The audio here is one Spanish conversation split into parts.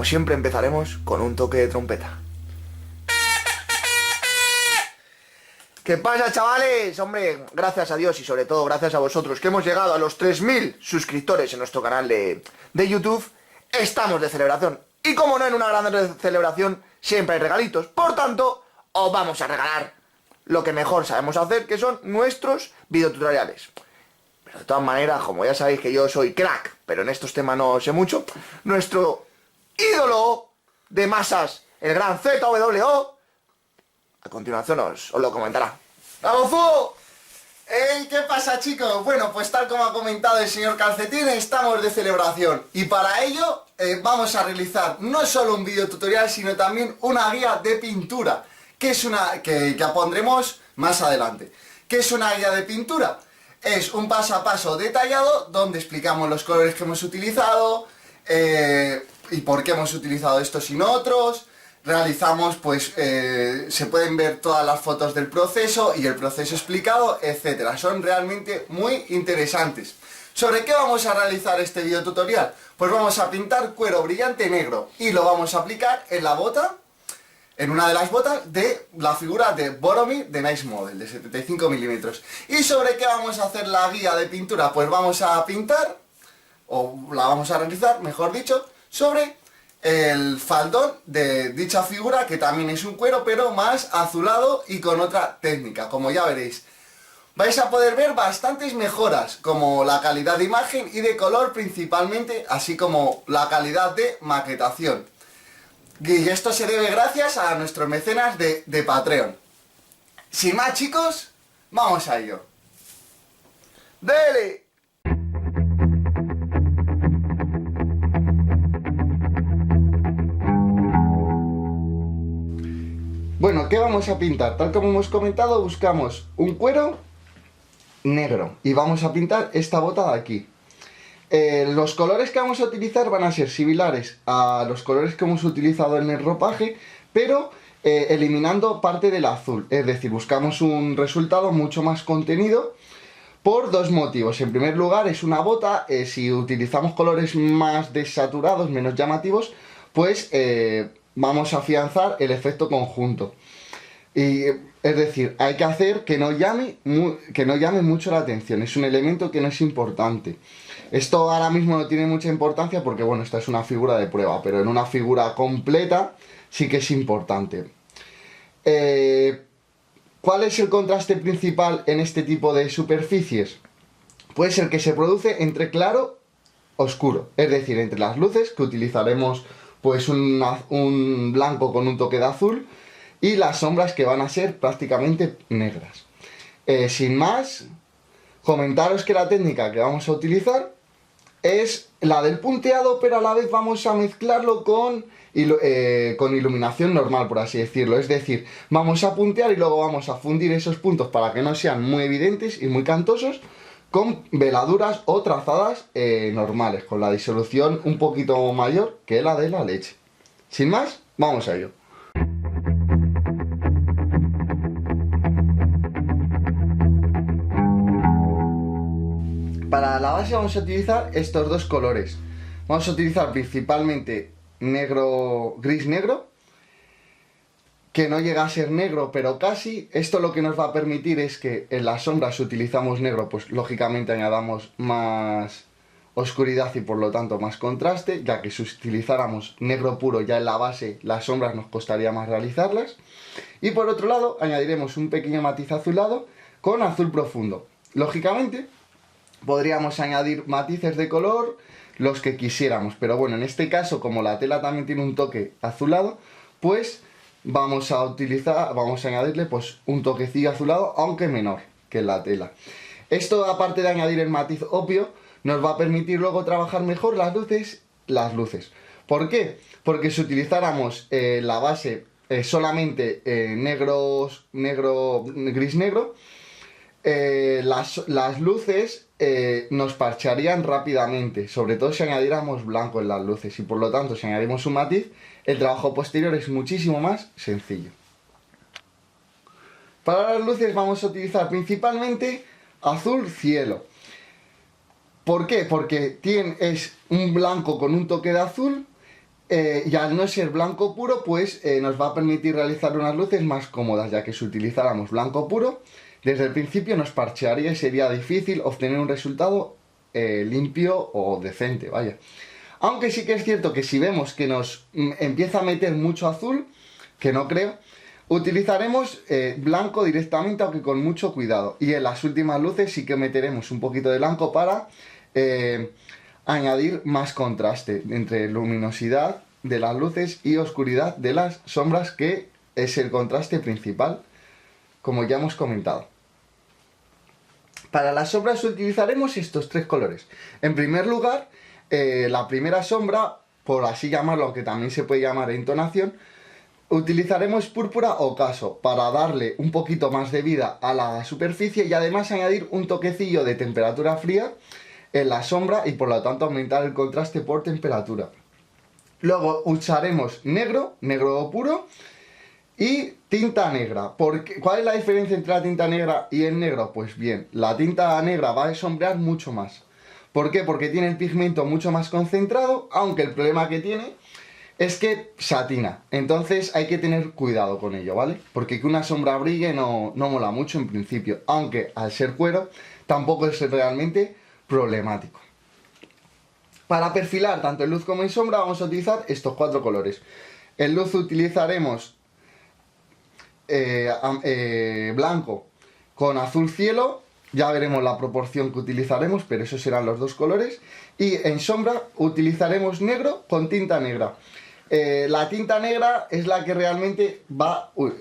como siempre empezaremos con un toque de trompeta. ¿Qué pasa, chavales? Hombre, gracias a Dios y sobre todo gracias a vosotros que hemos llegado a los 3000 suscriptores en nuestro canal de YouTube, estamos de celebración. Y como no, en una gran celebración siempre hay regalitos. Por tanto, os vamos a regalar lo que mejor sabemos hacer, que son nuestros videotutoriales. Pero de todas maneras, como ya sabéis que yo soy crack, pero en estos temas no sé mucho, nuestro ídolo de masas, el gran ZWO, a continuación os lo comentará. ¡Vamos, Fu! ¡Ey! ¿Qué pasa, chicos? Bueno, pues tal como ha comentado el señor Calcetín, estamos de celebración. Y para ello vamos a realizar no solo un videotutorial, sino también una guía de pintura, que es que pondremos más adelante. ¿Qué es una guía de pintura? Es un paso a paso detallado donde explicamos los colores que hemos utilizado y por qué hemos utilizado estos y no otros. Realizamos, pues, se pueden ver todas las fotos del proceso y el proceso explicado, etcétera. Son realmente muy interesantes. ¿Sobre qué vamos a realizar este video tutorial? Pues vamos a pintar cuero brillante negro y lo vamos a aplicar en la bota, en una de las botas de la figura de Boromir de Nice Model, de 75 milímetros. ¿Y sobre qué vamos a hacer la guía de pintura? Pues vamos a pintar, o la vamos a realizar, mejor dicho, sobre el faldón de dicha figura, que también es un cuero, pero más azulado y con otra técnica, como ya veréis. Vais a poder ver bastantes mejoras, como la calidad de imagen y de color principalmente, así como la calidad de maquetación. Y esto se debe gracias a nuestros mecenas de Patreon. Sin más, chicos, vamos a ello. ¡Dele! Bueno, ¿qué vamos a pintar? Tal como hemos comentado, buscamos un cuero negro y vamos a pintar esta bota de aquí. Los colores que vamos a utilizar van a ser similares a los colores que hemos utilizado en el ropaje, pero eliminando parte del azul. Es decir, buscamos un resultado mucho más contenido por dos motivos. En primer lugar, es una bota, si utilizamos colores más desaturados, menos llamativos, pues vamos a afianzar el efecto conjunto. Y, es decir, hay que hacer que no llame mucho la atención. Es un elemento que no es importante. Esto ahora mismo no tiene mucha importancia porque, bueno, esta es una figura de prueba, pero en una figura completa sí que es importante. ¿Cuál es el contraste principal en este tipo de superficies? Puede ser que se produce entre claro y oscuro, es decir, entre las luces, que utilizaremos pues un blanco con un toque de azul, y las sombras, que van a ser prácticamente negras. Sin más, comentaros que la técnica que vamos a utilizar es la del punteado, pero a la vez vamos a mezclarlo con iluminación normal, por así decirlo. Es decir, vamos a puntear y luego vamos a fundir esos puntos para que no sean muy evidentes y muy cantosos, con veladuras o trazadas normales, con la disolución un poquito mayor que la de la leche. Sin más, vamos a ello. Para la base vamos a utilizar estos dos colores. Vamos a utilizar principalmente gris-negro, que no llega a ser negro, pero casi. Esto lo que nos va a permitir es que en las sombras, si utilizamos negro, pues lógicamente añadamos más oscuridad y por lo tanto más contraste, ya que si utilizáramos negro puro ya en la base, las sombras nos costaría más realizarlas. Y por otro lado, añadiremos un pequeño matiz azulado con azul profundo. Lógicamente, podríamos añadir matices de color los que quisiéramos, pero bueno, en este caso, como la tela también tiene un toque azulado, pues vamos a añadirle pues un toquecillo azulado, aunque menor que la tela. Esto, aparte de añadir el matiz obvio, nos va a permitir luego trabajar mejor las luces. ¿Por qué? Porque si utilizáramos la base solamente gris-negro, las luces nos parcharían rápidamente, sobre todo si añadiéramos blanco en las luces, y por lo tanto si añadimos un matiz, el trabajo posterior es muchísimo más sencillo. Para las luces vamos a utilizar principalmente azul cielo. ¿Por qué? Porque es un blanco con un toque de azul, y al no ser blanco puro, pues nos va a permitir realizar unas luces más cómodas, ya que si utilizáramos blanco puro, desde el principio nos parchearía y sería difícil obtener un resultado limpio o decente, vaya. Aunque sí que es cierto que si vemos que nos empieza a meter mucho azul, que no creo, utilizaremos blanco directamente, aunque con mucho cuidado. Y en las últimas luces sí que meteremos un poquito de blanco para añadir más contraste entre luminosidad de las luces y oscuridad de las sombras, que es el contraste principal, como ya hemos comentado. Para las sombras utilizaremos estos tres colores. En primer lugar, la primera sombra, por así llamarlo, aunque también se puede llamar entonación, utilizaremos púrpura ocaso para darle un poquito más de vida a la superficie y además añadir un toquecillo de temperatura fría en la sombra y por lo tanto aumentar el contraste por temperatura. Luego usaremos negro puro y tinta negra. ¿Cuál es la diferencia entre la tinta negra y el negro? Pues bien, la tinta negra va a sombrear mucho más. ¿Por qué? Porque tiene el pigmento mucho más concentrado, aunque el problema que tiene es que satina. Entonces hay que tener cuidado con ello, ¿vale? Porque que una sombra brille no mola mucho en principio, aunque al ser cuero tampoco es realmente problemático. Para perfilar tanto en luz como en sombra vamos a utilizar estos cuatro colores. En luz utilizaremos blanco con azul cielo, ya veremos la proporción que utilizaremos, pero esos serán los dos colores. Y en sombra utilizaremos negro con tinta negra. La tinta negra es la que realmente va... Uy,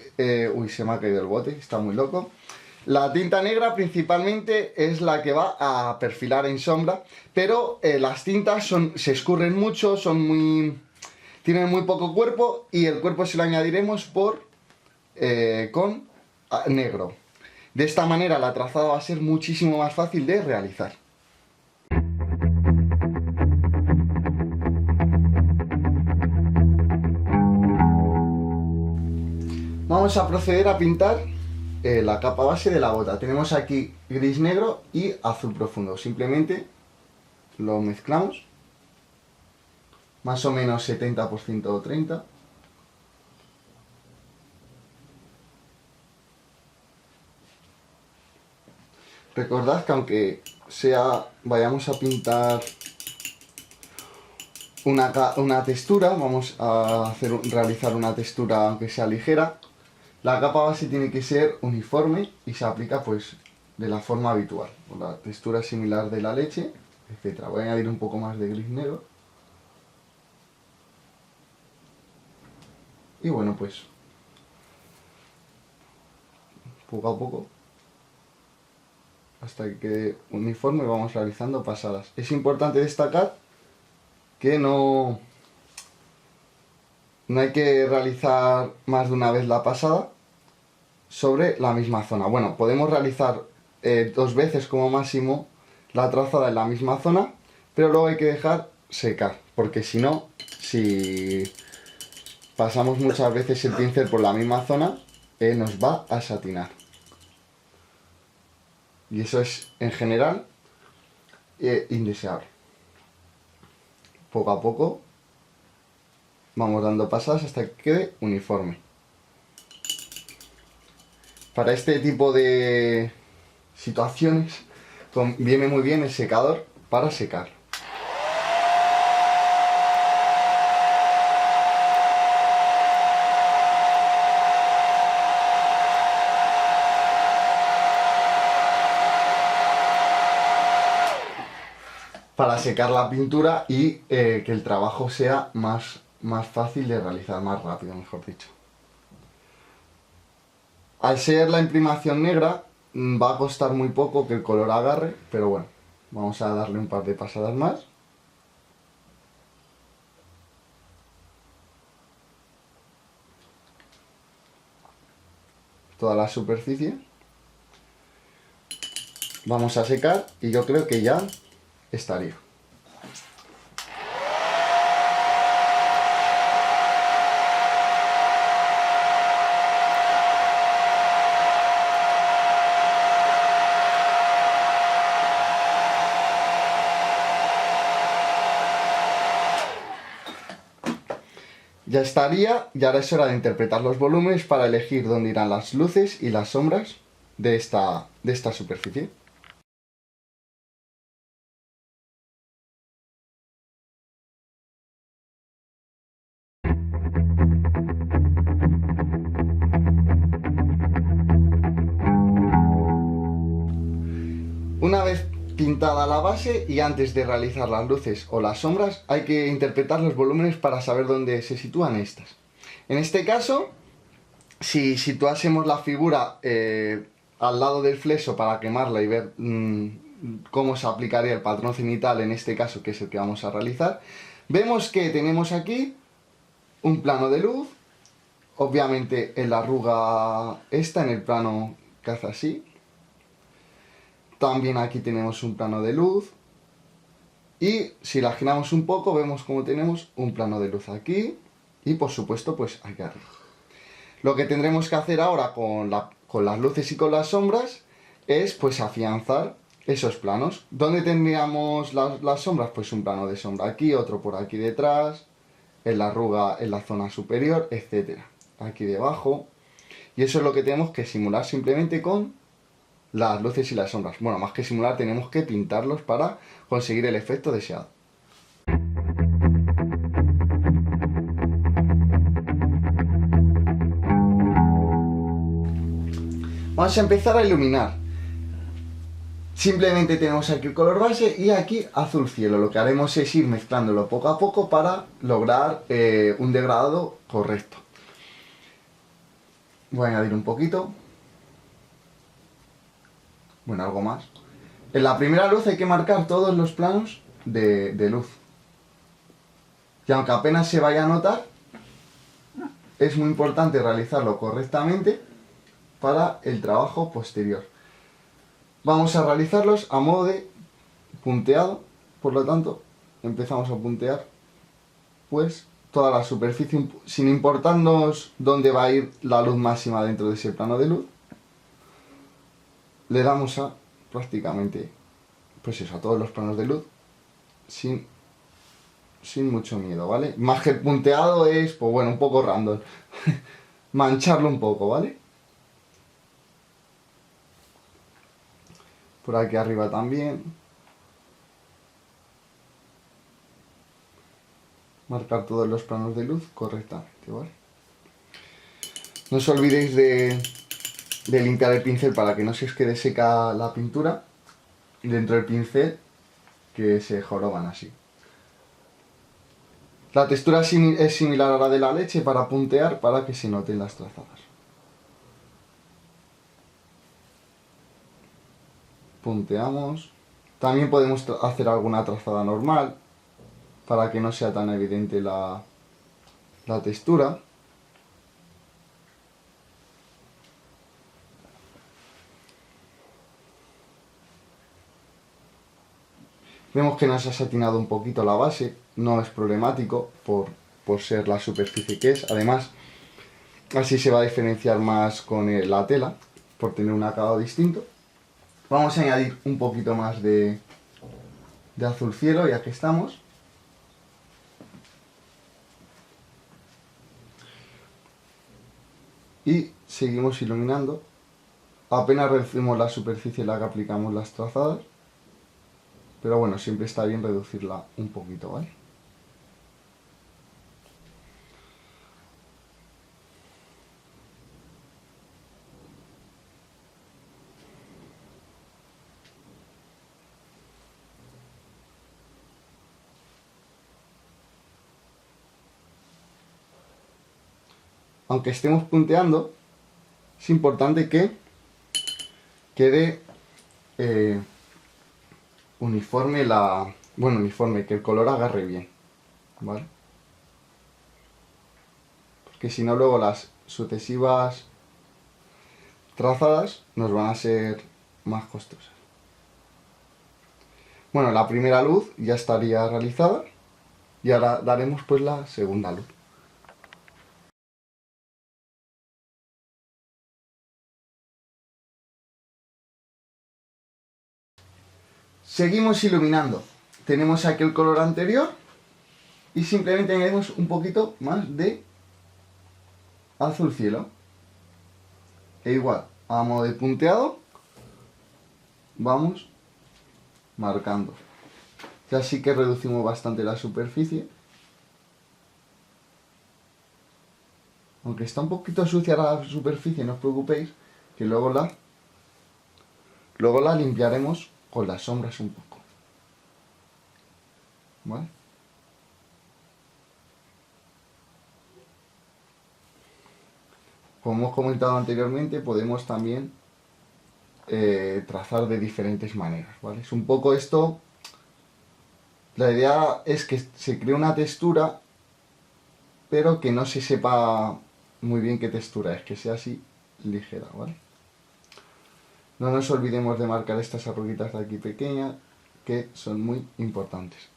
se me ha caído el bote, está muy loco. La tinta negra principalmente es la que va a perfilar en sombra, pero las tintas se escurren mucho, tienen muy poco cuerpo y el cuerpo se lo añadiremos con negro. De esta manera la trazada va a ser muchísimo más fácil de realizar. Vamos a proceder a pintar la capa base de la bota. Tenemos aquí gris negro y azul profundo. Simplemente lo mezclamos. Más o menos 70% o 30%. Recordad que aunque vayamos a pintar una textura, vamos a realizar una textura aunque sea ligera, la capa base tiene que ser uniforme y se aplica pues de la forma habitual, con la textura similar de la leche, etc. Voy a añadir un poco más de gris negro. Y bueno, pues poco a poco, hasta que quede uniforme, vamos realizando pasadas. Es importante destacar que no hay que realizar más de una vez la pasada sobre la misma zona. Bueno, podemos realizar 2 veces como máximo la trazada en la misma zona, pero luego hay que dejar secar, porque si no, si pasamos muchas veces el pincel por la misma zona, nos va a satinar. Y eso es, en general, indeseable. Poco a poco vamos dando pasadas hasta que quede uniforme. Para este tipo de situaciones viene muy bien el secador para secar. Para secar la pintura y que el trabajo sea más fácil de realizar, más rápido, mejor dicho. Al ser la imprimación negra, va a costar muy poco que el color agarre, pero bueno, vamos a darle un par de pasadas más. Toda la superficie. Vamos a secar y yo creo que ya estaría. Ya estaría, y ahora es hora de interpretar los volúmenes para elegir dónde irán las luces y las sombras de esta superficie. Una vez pintada la base y antes de realizar las luces o las sombras, hay que interpretar los volúmenes para saber dónde se sitúan estas. En este caso, si situásemos la figura al lado del flexo para quemarla y ver cómo se aplicaría el patrón cenital en este caso, que es el que vamos a realizar, vemos que tenemos aquí un plano de luz, obviamente en la arruga esta, en el plano que hace así. También aquí tenemos un plano de luz. Y si la giramos un poco, vemos como tenemos un plano de luz aquí. Y por supuesto, pues aquí arriba. Lo que tendremos que hacer ahora con las luces y con las sombras es pues afianzar esos planos. ¿Dónde tendríamos las sombras? Pues un plano de sombra aquí, otro por aquí detrás, en la arruga en la zona superior, etcétera. Aquí debajo. Y eso es lo que tenemos que simular simplemente con las luces y las sombras. Bueno, más que simular, tenemos que pintarlos para conseguir el efecto deseado. Vamos a empezar a iluminar. Simplemente tenemos aquí el color base y aquí azul cielo. Lo que haremos es ir mezclándolo poco a poco para lograr un degradado correcto. Voy a añadir un poquito. Bueno, algo más. En la primera luz hay que marcar todos los planos de luz. Y aunque apenas se vaya a notar, es muy importante realizarlo correctamente para el trabajo posterior. Vamos a realizarlos a modo de punteado, por lo tanto, empezamos a puntear pues toda la superficie, sin importarnos dónde va a ir la luz máxima dentro de ese plano de luz. Le damos a prácticamente, pues eso, a todos los planos de luz, sin mucho miedo, ¿vale? Más que punteado es, pues bueno, un poco random. Mancharlo un poco, ¿vale? Por aquí arriba también. Marcar todos los planos de luz correctamente, ¿vale? No os olvidéis de limpiar el pincel para que no se os quede seca la pintura dentro del pincel, que se joroban así. La textura es similar a la de la leche para puntear, para que se noten las trazadas. Punteamos. También podemos hacer alguna trazada normal para que no sea tan evidente la textura. Vemos que nos ha satinado un poquito la base, no es problemático por ser la superficie que es. Además, así se va a diferenciar más con la tela, por tener un acabado distinto. Vamos a añadir un poquito más de azul cielo, ya que estamos. Y seguimos iluminando. Apenas reducimos la superficie en la que aplicamos las trazadas. Pero bueno, siempre está bien reducirla un poquito, ¿vale? Aunque estemos punteando, es importante que quede uniforme que el color agarre bien, ¿vale? Porque si no, luego las sucesivas trazadas nos van a ser más costosas. Bueno, la primera luz ya estaría realizada y ahora daremos pues la segunda luz. Seguimos iluminando. Tenemos aquí el color anterior Y simplemente añadimos un poquito más de azul cielo. E igual, a modo de punteado, vamos marcando. Ya sí que reducimos bastante la superficie. Aunque está un poquito sucia la superficie, no os preocupéis, que luego la limpiaremos con las sombras un poco. ¿Vale? Como hemos comentado anteriormente, podemos también trazar de diferentes maneras, ¿vale? Es un poco esto. La idea es que se cree una textura, pero que no se sepa muy bien qué textura es, que sea así ligera, ¿vale? No nos olvidemos de marcar estas arruguitas de aquí pequeñas, que son muy importantes.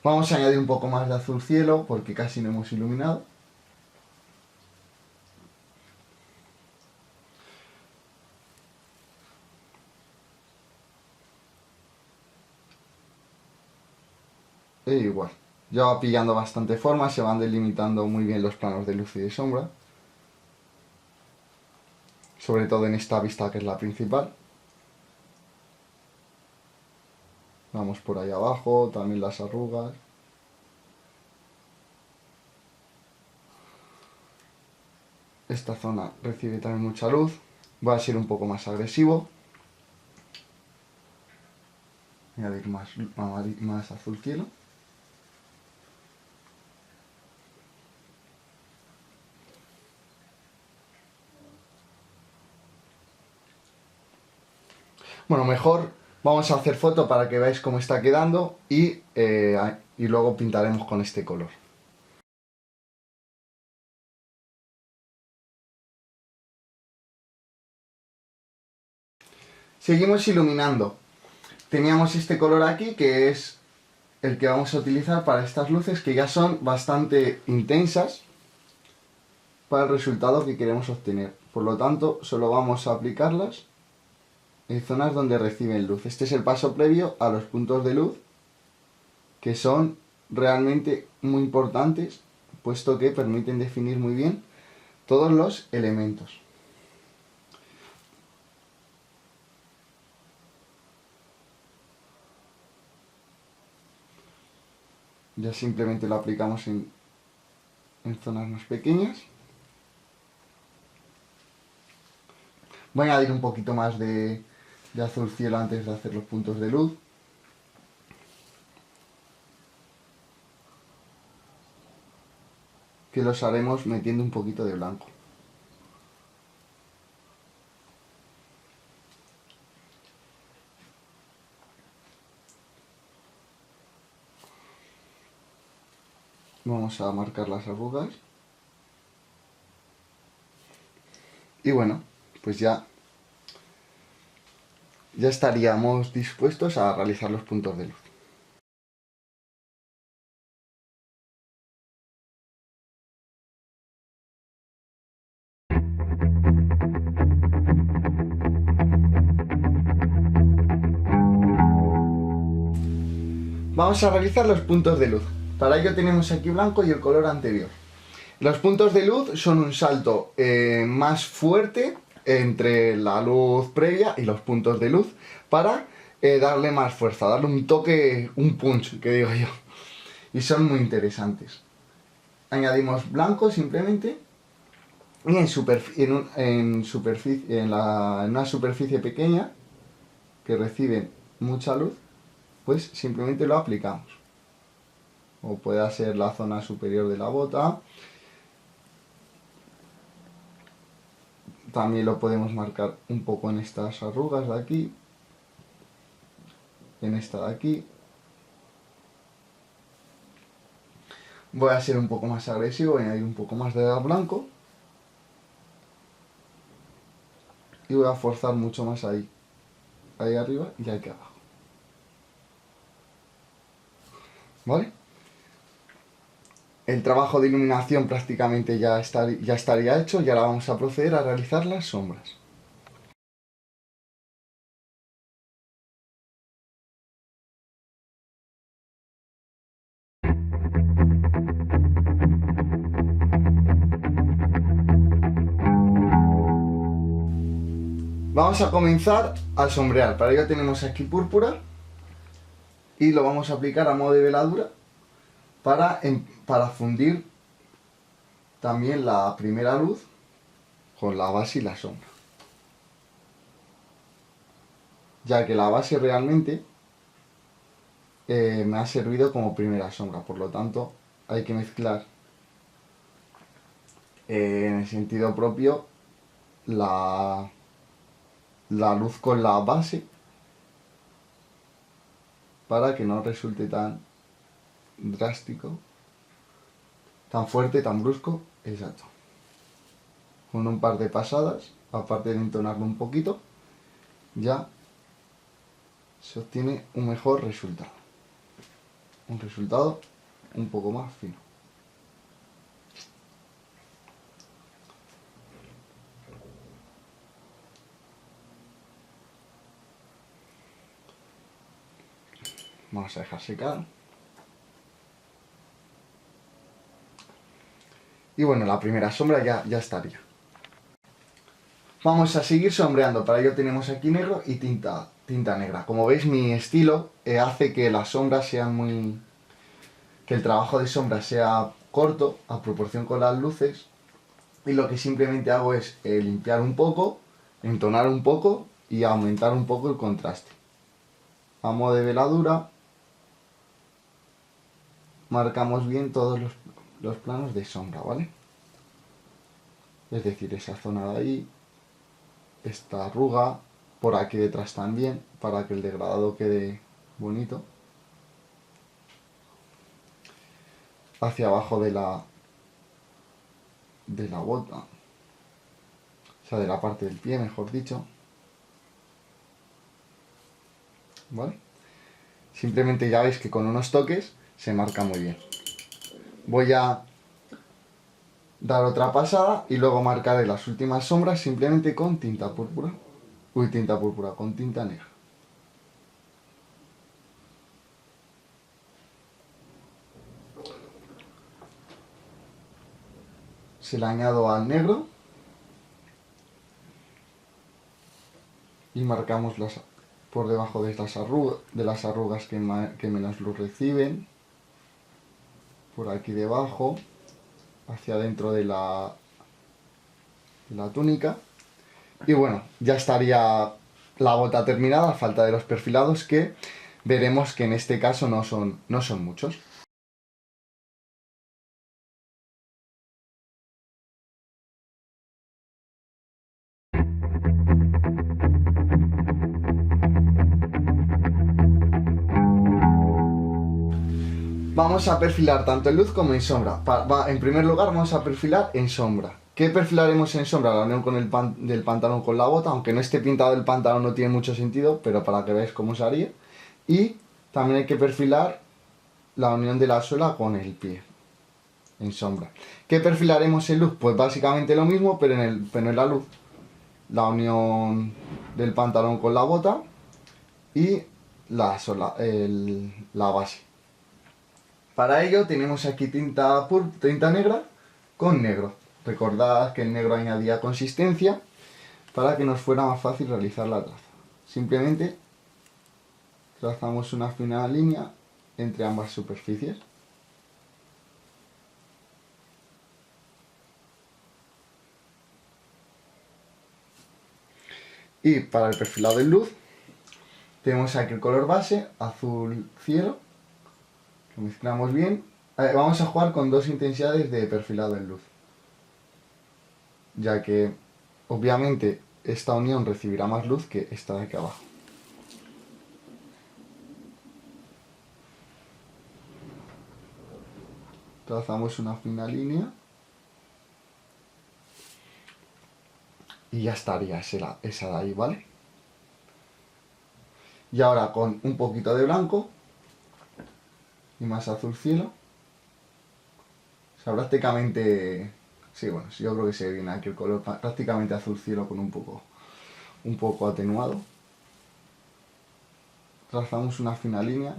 Vamos a añadir un poco más de azul cielo, porque casi no hemos iluminado. E igual, ya va pillando bastante forma, se van delimitando muy bien los planos de luz y de sombra. Sobre todo en esta vista que es la principal. Vamos por ahí abajo, también las arrugas. Esta zona recibe también mucha luz. Va a ser un poco más agresivo. Añadir más azul cielo. Bueno, mejor vamos a hacer foto para que veáis cómo está quedando y luego pintaremos con este color. Seguimos iluminando. Teníamos este color aquí que es el que vamos a utilizar para estas luces que ya son bastante intensas para el resultado que queremos obtener. Por lo tanto, solo vamos a aplicarlas en zonas donde reciben luz. Este es el paso previo a los puntos de luz, que son realmente muy importantes, puesto que permiten definir muy bien todos los elementos. Ya simplemente lo aplicamos en zonas más pequeñas. Voy a añadir un poquito más de azul cielo antes de hacer los puntos de luz. Que los haremos metiendo un poquito de blanco. Vamos a marcar las arrugas. Y bueno, pues ya estaríamos dispuestos a realizar los puntos de luz. Vamos a realizar los puntos de luz. Para ello tenemos aquí blanco y el color anterior. Los puntos de luz son un salto más fuerte entre la luz previa y los puntos de luz para darle más fuerza, darle un toque, un punch, que digo yo. Y son muy interesantes. Añadimos blanco simplemente y en una superficie pequeña que recibe mucha luz, pues simplemente lo aplicamos. O puede ser la zona superior de la bota. También lo podemos marcar un poco en estas arrugas de aquí, en esta de aquí. Voy a ser un poco más agresivo, voy a añadir un poco más de blanco. Y voy a forzar mucho más ahí arriba y aquí abajo. ¿Vale? El trabajo de iluminación prácticamente ya estaría hecho y ahora vamos a proceder a realizar las sombras. Vamos a comenzar a sombrear. Para ello tenemos aquí púrpura y lo vamos a aplicar a modo de veladura para fundir también la primera luz con la base y la sombra. Ya que la base realmente me ha servido como primera sombra, por lo tanto hay que mezclar en el sentido propio la luz con la base para que no resulte tan drástico, tan fuerte, tan brusco. Exacto. Con un par de pasadas, aparte de entonarlo un poquito, ya se obtiene un mejor resultado. Un resultado un poco más fino. Vamos a dejar secar. Y bueno, la primera sombra ya estaría. Vamos a seguir sombreando. Para ello tenemos aquí negro y tinta negra. Como veis, mi estilo hace que las sombras sean muy... que el trabajo de sombra sea corto a proporción con las luces. Y lo que simplemente hago es limpiar un poco, entonar un poco y aumentar un poco el contraste. A modo de veladura marcamos bien todos los planos de sombra, ¿vale? Es decir, esa zona de ahí, esta arruga, por aquí detrás también, para que el degradado quede bonito. Hacia abajo de la bota, o sea, de la parte del pie, mejor dicho. ¿Vale? Simplemente ya veis que con unos toques se marca muy bien. Voy a dar otra pasada y luego marcaré las últimas sombras simplemente con tinta púrpura. Con tinta negra. Se la añado al negro y marcamos por debajo de las arrugas que menos luz reciben, por aquí debajo, hacia dentro de la túnica. Y bueno, ya estaría la bota terminada, a falta de los perfilados, que veremos que en este caso no son muchos. Vamos a perfilar tanto en luz como en sombra. En primer lugar vamos a perfilar en sombra. ¿Qué perfilaremos en sombra? La unión del pantalón con la bota, aunque no esté pintado el pantalón no tiene mucho sentido, pero para que veáis cómo se haría. Y también hay que perfilar la unión de la suela con el pie, en sombra. ¿Qué perfilaremos en luz? Pues básicamente lo mismo, pero en la luz. La unión del pantalón con la bota y la base. Para ello tenemos aquí tinta negra con negro. Recordad que el negro añadía consistencia para que nos fuera más fácil realizar la traza. Simplemente trazamos una fina línea entre ambas superficies. Y para el perfilado en luz tenemos aquí el color base, azul cielo. Lo mezclamos bien. Vamos a jugar con dos intensidades de perfilado en luz, ya que obviamente esta unión recibirá más luz que esta de aquí abajo. Trazamos una fina línea y ya estaría esa de ahí, ¿vale? Y ahora con un poquito de blanco y más azul cielo, o sea, prácticamente, sí, bueno, yo creo que se ve bien aquí el color, prácticamente azul cielo con un poco atenuado. Trazamos una fina línea.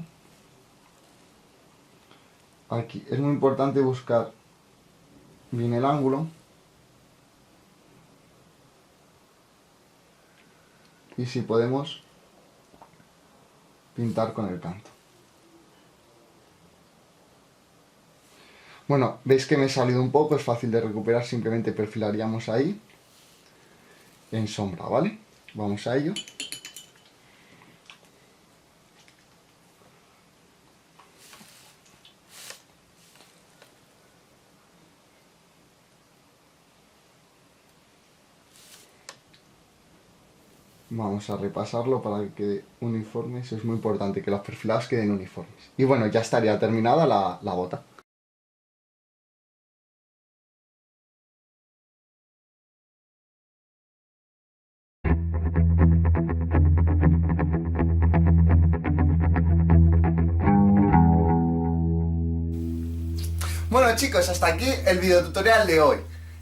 Aquí es muy importante buscar bien el ángulo y si podemos pintar con el canto. Bueno, veis que me he salido un poco, es fácil de recuperar, simplemente perfilaríamos ahí en sombra, ¿vale? Vamos a ello. Vamos a repasarlo para que quede uniforme, eso es muy importante, que los perfilados queden uniformes. Y bueno, ya estaría terminada la bota. Bueno chicos, hasta aquí el videotutorial de hoy.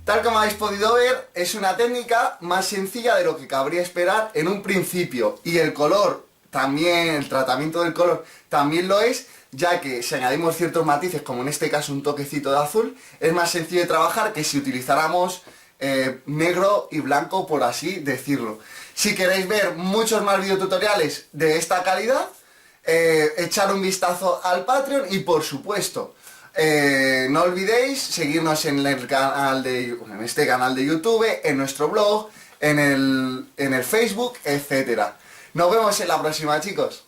Tal como habéis podido ver, es una técnica más sencilla de lo que cabría esperar en un principio. Y el color, también, el tratamiento del color, también lo es, ya que si añadimos ciertos matices, como en este caso un toquecito de azul, es más sencillo de trabajar que si utilizáramos negro y blanco, por así decirlo. Si queréis ver muchos más videotutoriales de esta calidad, echar un vistazo al Patreon y por supuesto, no olvidéis seguirnos en este canal de YouTube, en nuestro blog, en el Facebook, etcétera. Nos vemos en la próxima, chicos.